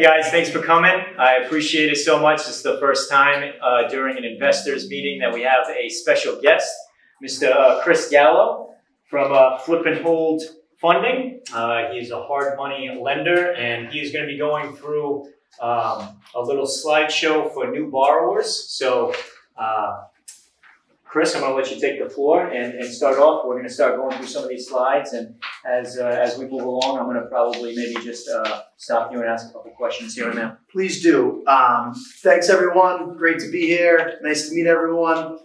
Hey guys, thanks for coming. I appreciate it so much. It's the first time during an investors meeting that we have a special guest, Mr. Chris Gallo from Flip and Hold Funding. He's a hard money lender, and he's going to be going through a little slideshow for new borrowers. So, Chris, I'm going to let you take the floor and start off. We're going to start going through some of these slides, and as we move along, I'm going to probably maybe just stop you and ask a couple questions here and there. Please do. Thanks, everyone. Great to be here. Nice to meet everyone.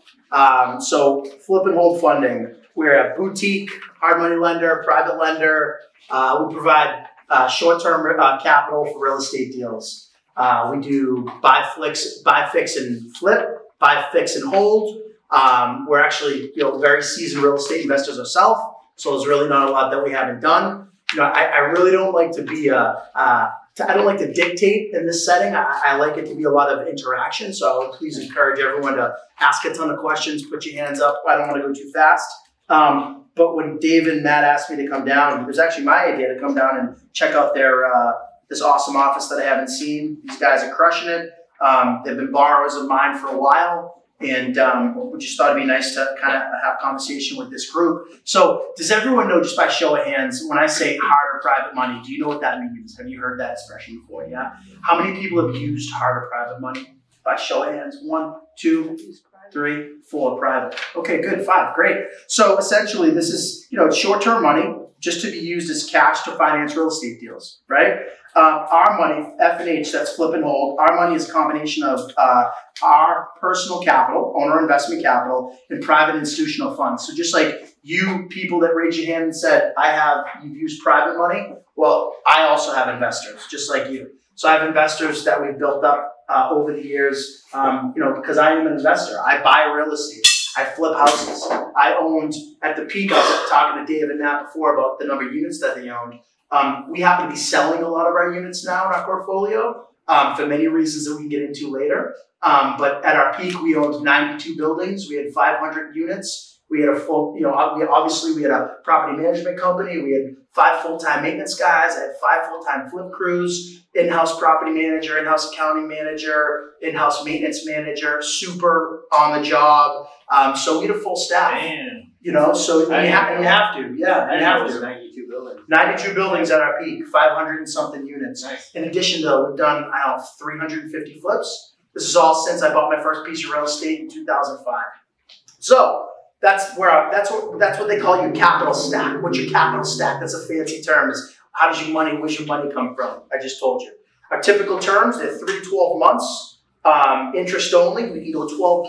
So, Flip and Hold Funding. We're a boutique hard money lender, private lender. We provide short-term capital for real estate deals. We do buy, fix, and flip, buy, fix, and hold. We're actually, very seasoned real estate investors ourselves, so there's really not a lot that we haven't done. I really don't like to be I don't like to dictate in this setting. I like it to be a lot of interaction. So please encourage everyone to ask a ton of questions, put your hands up. I don't want to go too fast. But when Dave and Matt asked me to come down, it was actually my idea to come down and check out their this awesome office that I haven't seen. These guys are crushing it. They've been borrowers of mine for a while. And we just thought it'd be nice to kind of have a conversation with this group. So does everyone know, just by show of hands, when I say hard or private money, do you know what that means? Have you heard that expression before? Yeah. How many people have used hard or private money? By show of hands. 1, 2, 3, 4, private. Okay, good. 5, great. So essentially this is, it's short-term money just to be used as cash to finance real estate deals, right? Our money, F&H, that's Flip and Hold, our money is a combination of our personal capital, owner investment capital, and private institutional funds. So just like you people that raised your hand and said, you've used private money, well, I also have investors, just like you. So I have investors that we've built up over the years, because I am an investor. I buy real estate. I flip houses. I owned, at the peak, I was talking to Dave and Matt before about the number of units that they owned. We happen to be selling a lot of our units now in our portfolio for many reasons that we can get into later. But at our peak, we owned 92 buildings. We had 500 units. We had a full, obviously we had a property management company. We had 5 full-time maintenance guys. I had 5 full-time flip crews, in-house property manager, in-house accounting manager, in-house maintenance manager, super on the job. So we had a full staff. Man. So you have to. Yeah, you have to. 92 buildings. 92 buildings at our peak, 500 and something units. Nice. In addition, though, we've done, 350 flips. This is all since I bought my first piece of real estate in 2005. So that's what they call your capital stack. What's your capital stack? That's a fancy term. Is how does your money, where's your money come from? I just told you. Our typical terms, they're 3 to 12 months. Interest only. We can go 12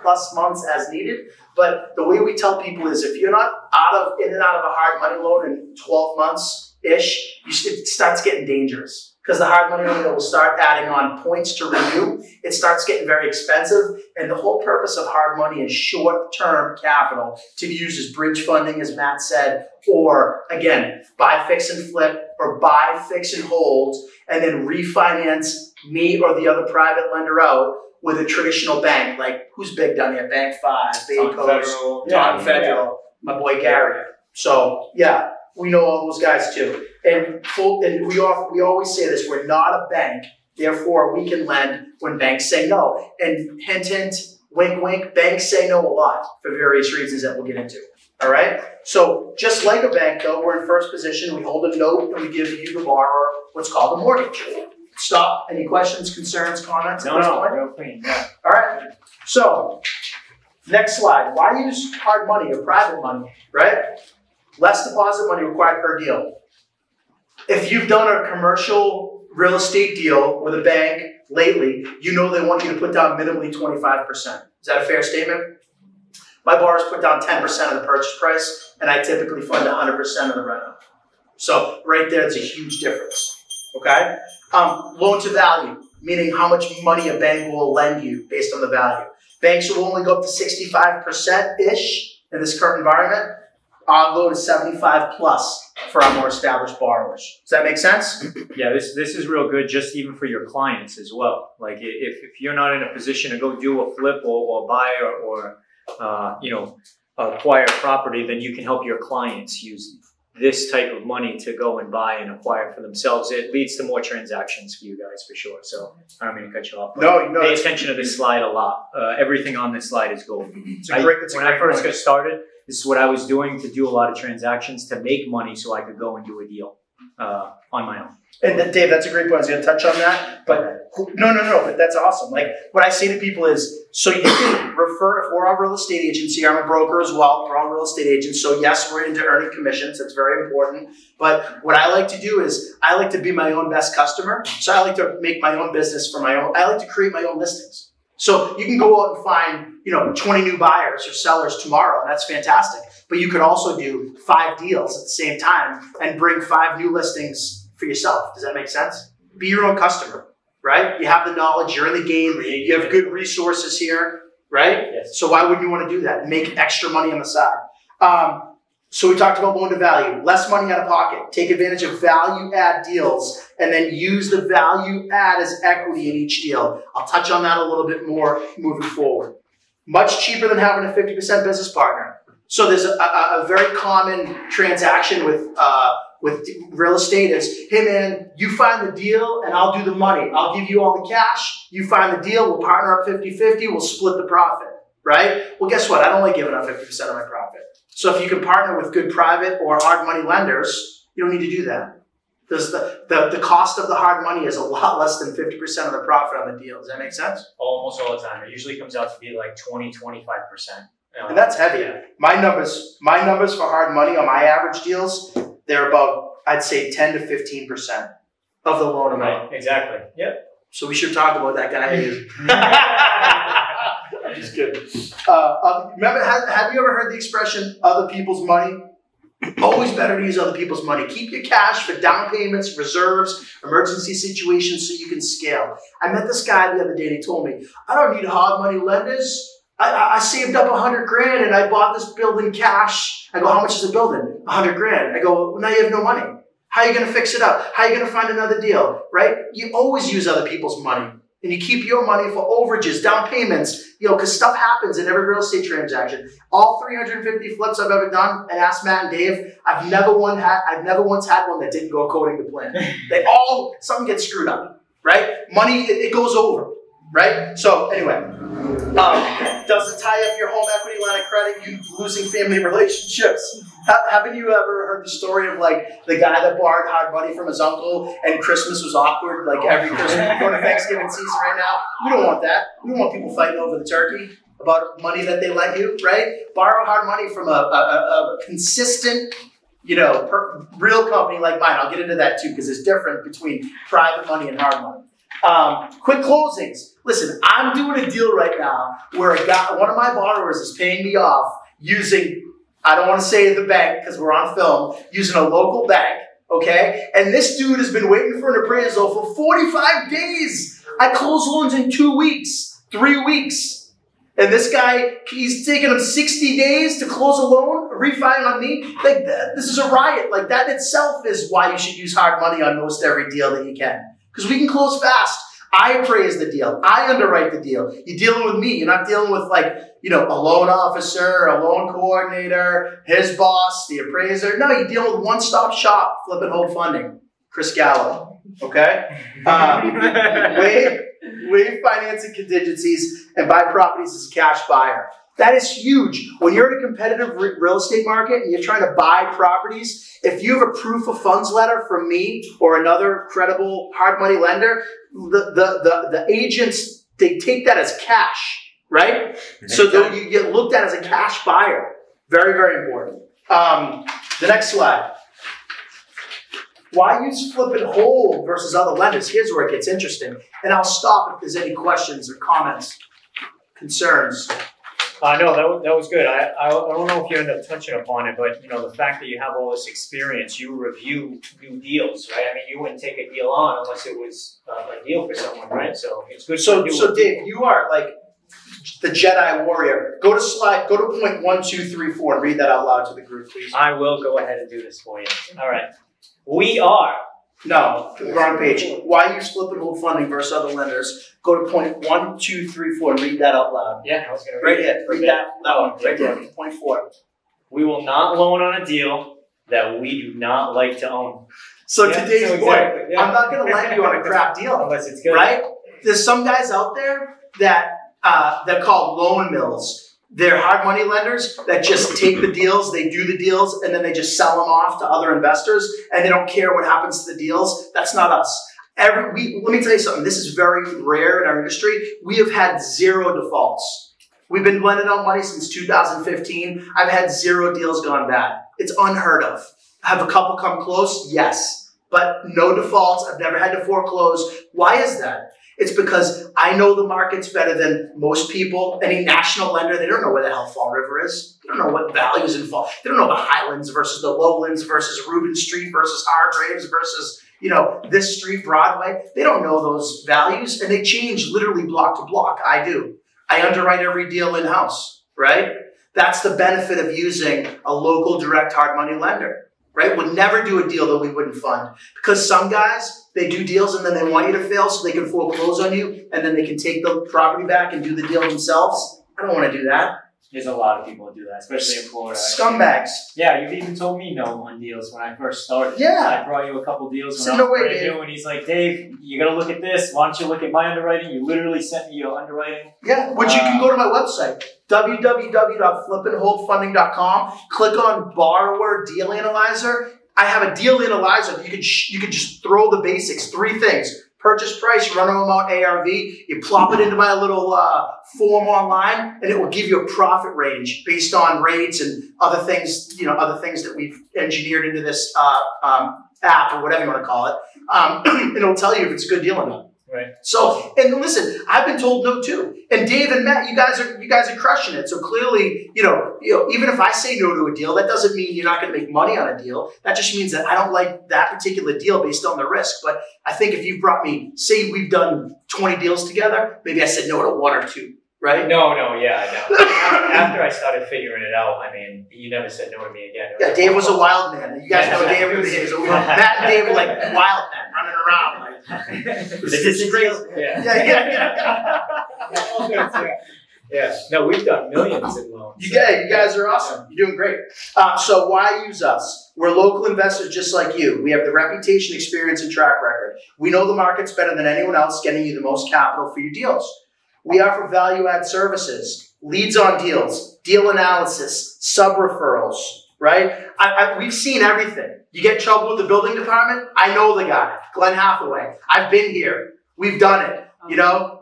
plus months as needed. But the way we tell people is if you're not in and out of a hard money loan in 12 months-ish, it starts getting dangerous. Because the hard money loan will start adding on points to renew. It starts getting very expensive. And the whole purpose of hard money is short-term capital to be used as bridge funding, as Matt said, or again, buy, fix, and flip, or buy, fix, and hold, and then refinance me or the other private lender out with a traditional bank. Like, who's big down here? Bank 5, Baycoast, Taunton Federal, my boy Gary. So, yeah, we know all those guys too. And we always say this, we're not a bank, therefore we can lend when banks say no. And hint, hint, wink, wink, banks say no a lot for various reasons that we'll get into. All right? So just like a bank, though, we're in first position. We hold a note and we give you, the borrower, what's called a mortgage. Stop. Any questions, concerns, comments? No, real clean. Yeah. All right. So next slide. Why use hard money or private money, right? Less deposit money required per deal. If you've done a commercial real estate deal with a bank lately, you know they want you to put down minimally 25%. Is that a fair statement? My borrowers put down 10% of the purchase price, and I typically fund 100% of the rent. So right there, it's a huge difference. Okay? Loan to value, meaning how much money a bank will lend you based on the value. Banks will only go up to 65%-ish in this current environment. I'll go to 75 plus for our more established borrowers. Does that make sense? Yeah, this is real good, just even for your clients as well. Like if you're not in a position to go do a flip or buy or acquire property, then you can help your clients use this type of money to go and buy and acquire for themselves, it leads to more transactions for you guys for sure. So I don't mean to cut you off. No, pay attention to this slide a lot. Everything on this slide is gold. When I first got started, this is what I was doing to do a lot of transactions to make money so I could go and do a deal on my own. And Dave, that's a great point. I was going to touch on that, but no, but that's awesome. Like what I say to people is, so you can refer, if we're a real estate agency, I'm a broker as well, we're all real estate agents. So yes, we're into earning commissions. That's very important. But what I like to do is I like to be my own best customer. So I like to make my own business for my own, I like to create my own listings. So you can go out and find, 20 new buyers or sellers tomorrow, and that's fantastic. But you could also do 5 deals at the same time and bring 5 new listings for yourself. Does that make sense? Be your own customer, right? You have the knowledge, you're in the game, you have good resources here, right? Yes. So why wouldn't you want to do that? Make extra money on the side. So we talked about loan to value, less money out of pocket, take advantage of value add deals, and then use the value add as equity in each deal. I'll touch on that a little bit more moving forward. Much cheaper than having a 50% business partner. So there's a very common transaction with real estate is, hey man, you find the deal and I'll do the money. I'll give you all the cash. You find the deal, we'll partner up 50-50, we'll split the profit, right? Well, guess what? I don't like giving up 50% of my profit. So if you can partner with good private or hard money lenders, you don't need to do that. Because the cost of the hard money is a lot less than 50% of the profit on the deal. Does that make sense? Almost all the time. It usually comes out to be like 20-25%. And that's heavy. Yeah. My numbers for hard money on my average deals, they're about, I'd say 10 to 15% of the loan amount. Right, exactly. Yep. So we should talk about that guy. I'm just kidding. Remember, have you ever heard the expression, other people's money? Always better to use other people's money. Keep your cash for down payments, reserves, emergency situations so you can scale. I met this guy the other day and he told me, I don't need hard money lenders. I saved up 100 grand and I bought this building cash. I go, how much is the building? 100 grand. I go, well, now you have no money. How are you going to fix it up? How are you going to find another deal, right? You always use other people's money. And you keep your money for overages, down payments, because stuff happens in every real estate transaction. All 350 flips I've ever done, and ask Matt and Dave, I've never once had one that didn't go according to plan. Something gets screwed up, right? Money, it goes over, right? So anyway, does it tie up your home equity line of credit, you losing family relationships? Haven't you ever heard the story of like the guy that borrowed hard money from his uncle and Christmas was awkward, like every Christmas? We're going to Thanksgiving season right now. We don't want that. We don't want people fighting over the turkey about money that they lent you, right? Borrow hard money from a consistent, real company like mine. I'll get into that too because it's different between private money and hard money. Quick closings. Listen, I'm doing a deal right now where one of my borrowers is paying me off using, I don't want to say the bank because we're on film, using a local bank, okay? And this dude has been waiting for an appraisal for 45 days. I close loans in 2 weeks, 3 weeks. And this guy, he's taking him 60 days to close a loan, refining on me. Like, this is a riot. Like, that in itself is why you should use hard money on most every deal that you can. Because we can close fast. I appraise the deal. I underwrite the deal. You're dealing with me. You're not dealing with a loan officer, a loan coordinator, his boss, the appraiser. No, you're dealing with one-stop shop, flip and hold funding. Chris Gallo, okay? Waive financing contingencies and buy properties as a cash buyer. That is huge. When you're in a competitive real estate market and you're trying to buy properties, if you have a proof of funds letter from me or another credible hard money lender, the agents, they take that as cash, right? So you get looked at as a cash buyer. Very, very important. The next slide. Why use flip and hold versus other lenders? Here's where it gets interesting. And I'll stop if there's any questions or comments, concerns. No, that was good. I don't know if you end up touching upon it, but the fact that you have all this experience, you review new deals, right? I mean, you wouldn't take a deal on unless it was a deal for someone, right? So it's good. So Dave, you are like the Jedi warrior. Go to point 1, 2, 3, 4, and read that out loud to the group, please. I will go ahead and do this for you. All right. We are. No, wrong page. Why use flip and hold funding versus other lenders? Go to point 1, 2, 3, 4, and read that out loud. Yeah, I was going to read it. Read that one right there. Point 4. We will not loan on a deal that we do not like to own. So Yeah, today's so point, exactly, yeah. I'm not going to let you on a crap deal. Unless it's good. Right? There's some guys out there that they're called loan mills. They're hard money lenders that just take the deals, they do the deals, and then they just sell them off to other investors, and they don't care what happens to the deals. That's not us. Let me tell you something. This is very rare in our industry. We have had 0 defaults. We've been lending out money since 2015. I've had 0 deals gone bad. It's unheard of. Have a couple come close? Yes. But no defaults. I've never had to foreclose. Why is that? It's because I know the markets better than most people. Any national lender, they don't know where the hell Fall River is. They don't know what values in Fall. They don't know the Highlands versus the Lowlands versus Rubin Street versus Hargraves versus, this street, Broadway. They don't know those values, and they change literally block to block. I do. I underwrite every deal in-house, right? That's the benefit of using a local direct hard money lender, right? Would never do a deal that we wouldn't fund. Because some guys, they do deals and then they want you to fail so they can foreclose on you and then they can take the property back and do the deal themselves. I don't want to do that. There's a lot of people who do that, especially in Florida. Scumbags. Yeah, you've even told me no on deals when I first started. Yeah. I brought you a couple deals when So I no was way, brand Dave. new, and he's like, Dave, you got to look at this. Why don't you look at my underwriting? You literally sent me your underwriting. Yeah, which you can go to my website, www.flipandholdfunding.com. Click on Borrower Deal Analyzer. I have a deal analyzer. You can just throw the basics. 3 things. Purchase price, run-on amount, ARV. You plop it into my little form online, and it will give you a profit range based on rates and other things, other things that we've engineered into this app or whatever you want to call it. And it'll tell you if it's a good deal or not. Right. So, and listen, I've been told no too. And Dave and Matt, you guys are crushing it. So clearly, even if I say no to a deal, that doesn't mean you're not going to make money on a deal. That just means that I don't like that particular deal based on the risk. But I think if you brought me, say we've done 20 deals together, maybe I said no to 1 or 2. Right? No. After I started figuring it out, I mean, you never said no to me again. Yeah, Dave was a wild man. You guys know Dave. Matt and Dave were like wild men running around. This is great. Yeah. No, we've done millions in loans. You guys are awesome. You're doing great. So why use us? We're local investors just like you. We have the reputation, experience, and track record. We know the markets better than anyone else, getting you the most capital for your deals. We offer value-add services, leads on deals, deal analysis, sub-referrals, right? We've seen everything. You get in trouble with the building department? I know the guy, Glenn Hathaway. I've been here. We've done it.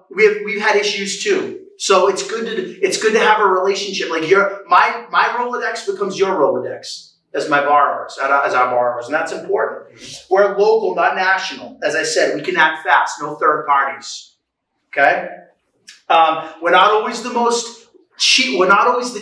We've had issues too. So it's good to have a relationship. Like my Rolodex becomes your Rolodex as my borrowers, as our borrowers, and that's important. We're local, not national. As I said, we can act fast, no third parties. Okay? We're not always the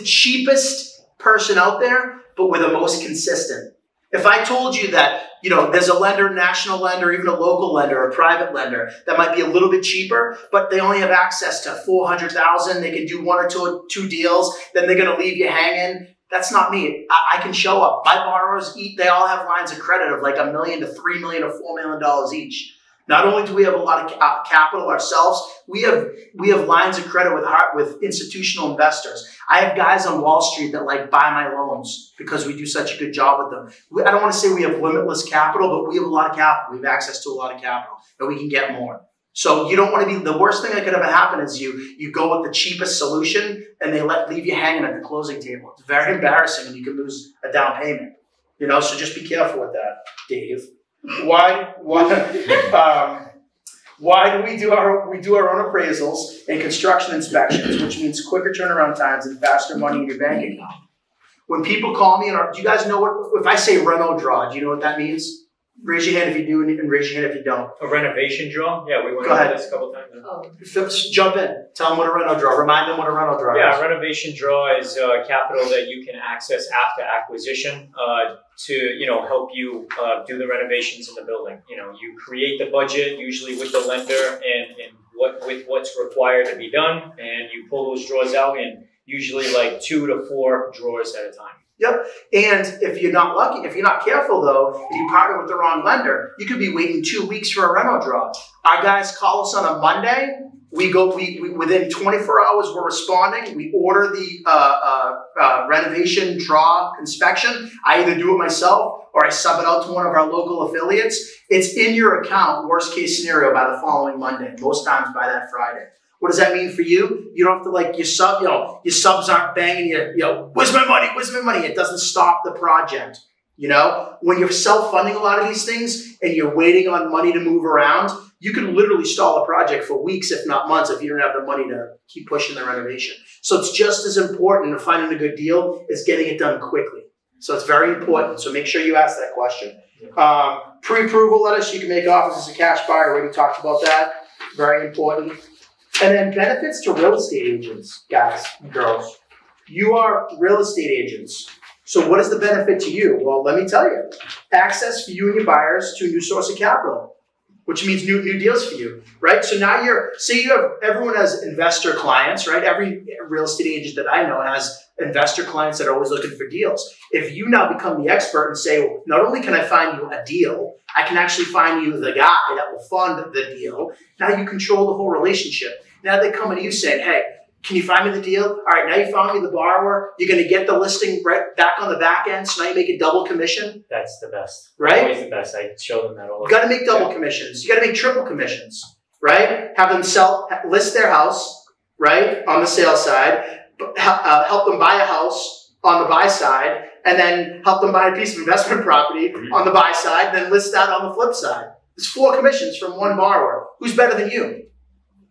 cheapest person out there, but we're the most consistent. If I told you that, there's a lender, national lender, even a local lender, a private lender that might be a little bit cheaper, but they only have access to $400,000, they can do 1 or 2 deals, then they're going to leave you hanging. That's not me. I can show up. My borrowers, they all have lines of credit of like $1 million to $3 million to $4 million each. Not only do we have a lot of capital ourselves, we have lines of credit with institutional investors. I have guys on Wall Street that buy my loans because we do such a good job with them. I don't want to say we have limitless capital, but we have a lot of capital. We have access to a lot of capital, and we can get more. So you don't want to be, the worst thing that could ever happen is you go with the cheapest solution and they leave you hanging at the closing table. It's very embarrassing and you can lose a down payment. So just be careful with that, Dave. Why do we do our own appraisals and construction inspections, which means quicker turnaround times and faster money in your bank account? When people call me, do you guys know if I say Renovation Draw, do you know what that means? Raise your hand if you do and raise your hand if you don't. A renovation draw? Yeah, we went over this a couple times. Jump in. Tell them what a Renovation Draw. Remind them what a Renovation Draw is. Yeah, renovation draw is capital that you can access after acquisition to help you do the renovations in the building. You create the budget usually with the lender and with what's required to be done, and you pull those drawers out in usually 2 to 4 drawers at a time. Yep. And if you're not lucky, if you're not careful though, if you partner with the wrong lender, you could be waiting 2 weeks for a reno draw. Our guys call us on a Monday We within 24 hours, we're responding. We order the renovation draw inspection. I either do it myself or I sub it out to one of our local affiliates. It's in your account, worst case scenario, by the following Monday, most times by that Friday. What does that mean for you? You don't have to your subs aren't banging where's my money? Where's my money? It doesn't stop the project. When you're self-funding a lot of these things and you're waiting on money to move around, you could literally stall a project for weeks, if not months, if you don't have the money to keep pushing the renovation. So it's just as important to finding a good deal as getting it done quickly. So it's very important. So make sure you ask that question. Pre-approval letters, you can make offers as a cash buyer. We already talked about that. Very important. And then benefits to real estate agents, guys and girls. You are real estate agents. So what is the benefit to you? Well, let me tell you. Access for you and your buyers to a new source of capital, which means new deals for you, right? So now everyone has investor clients, right? Every real estate agent that I know has investor clients that are always looking for deals. If you now become the expert and say, well, not only can I find you a deal, I can actually find you the guy that will fund the deal. Now you control the whole relationship. Now they come to you saying, hey, can you find me the deal? All right, now you found me the borrower. You're going to get the listing right back on the back end, so now you make a double commission. That's the best. Right? Always the best. I show them that all the time. You got to make double commissions. You got to make triple commissions, right? Have them list their house, right, on the sales side, help them buy a house on the buy side, and then help them buy a piece of investment property on the buy side, then list that on the flip side. There's 4 commissions from one borrower. Who's better than you?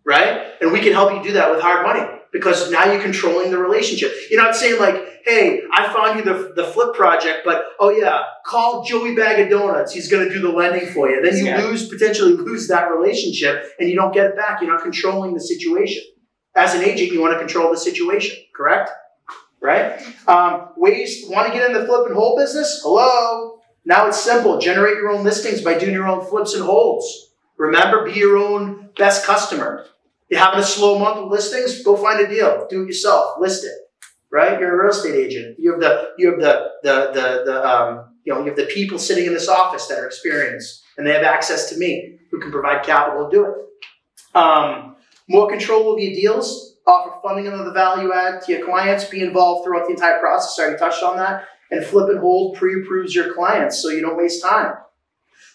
Right? And we can help you do that with hard money because now you're controlling the relationship. You're not saying like, hey, I found you the flip project, but oh yeah, call Joey Bag of Donuts. He's going to do the lending for you. Then you potentially lose that relationship and you don't get it back. You're not controlling the situation. As an agent, you want to control the situation, correct? Right? Ways, want to get in the flip and hold business? Hello? Now it's simple. Generate your own listings by doing your own flips and holds. Remember, be your own best customer. You're having a slow month with listings? Go find a deal. Do it yourself. List it. Right? You're a real estate agent. You have the people sitting in this office that are experienced, and they have access to me who can provide capital to do it. More control of your deals. Offer funding under the value add to your clients. Be involved throughout the entire process. I already touched on that. And flip and hold pre-approves your clients so you don't waste time.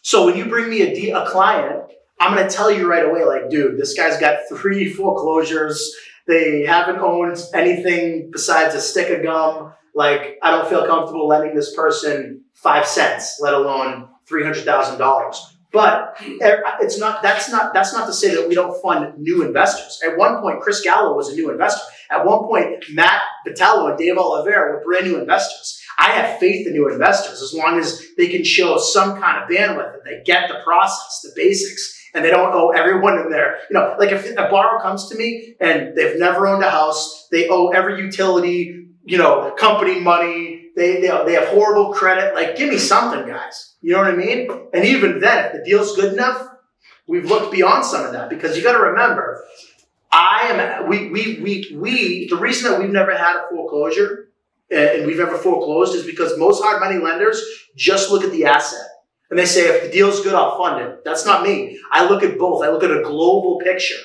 So when you bring me a client, I'm going to tell you right away, like, dude, this guy's got 3 foreclosures. They haven't owned anything besides a stick of gum. Like, I don't feel comfortable lending this person 5 cents, let alone $300,000. But that's not to say that we don't fund new investors. At one point, Chris Gallo was a new investor. At one point, Matt Vitello and Dave Oliveira were brand new investors. I have faith in new investors as long as they can show some kind of bandwidth, that they get the process, the basics, and they don't owe everyone in there. Like if a borrower comes to me and they've never owned a house, they owe every utility, company money, they have horrible credit, like give me something, guys. You know what I mean? And even then, if the deal's good enough, we've looked beyond some of that because you got to remember, the reason that we've never had a foreclosure and we've never foreclosed is because most hard money lenders just look at the asset. And they say, if the deal's good, I'll fund it. That's not me. I look at both. I look at a global picture.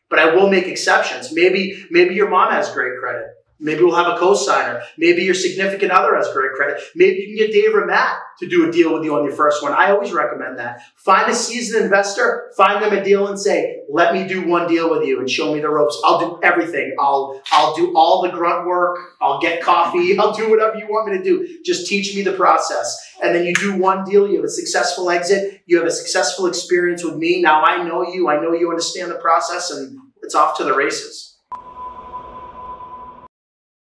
But I will make exceptions. Maybe your mom has great credit. Maybe we'll have a co-signer. Maybe your significant other has great credit. Maybe you can get Dave or Matt to do a deal with you on your first one. I always recommend that. Find a seasoned investor, find them a deal and say, let me do one deal with you and show me the ropes. I'll do everything. I'll do all the grunt work. I'll get coffee. I'll do whatever you want me to do. Just teach me the process. And then you do one deal. You have a successful exit. You have a successful experience with me. Now I know you. I know you understand the process, and it's off to the races.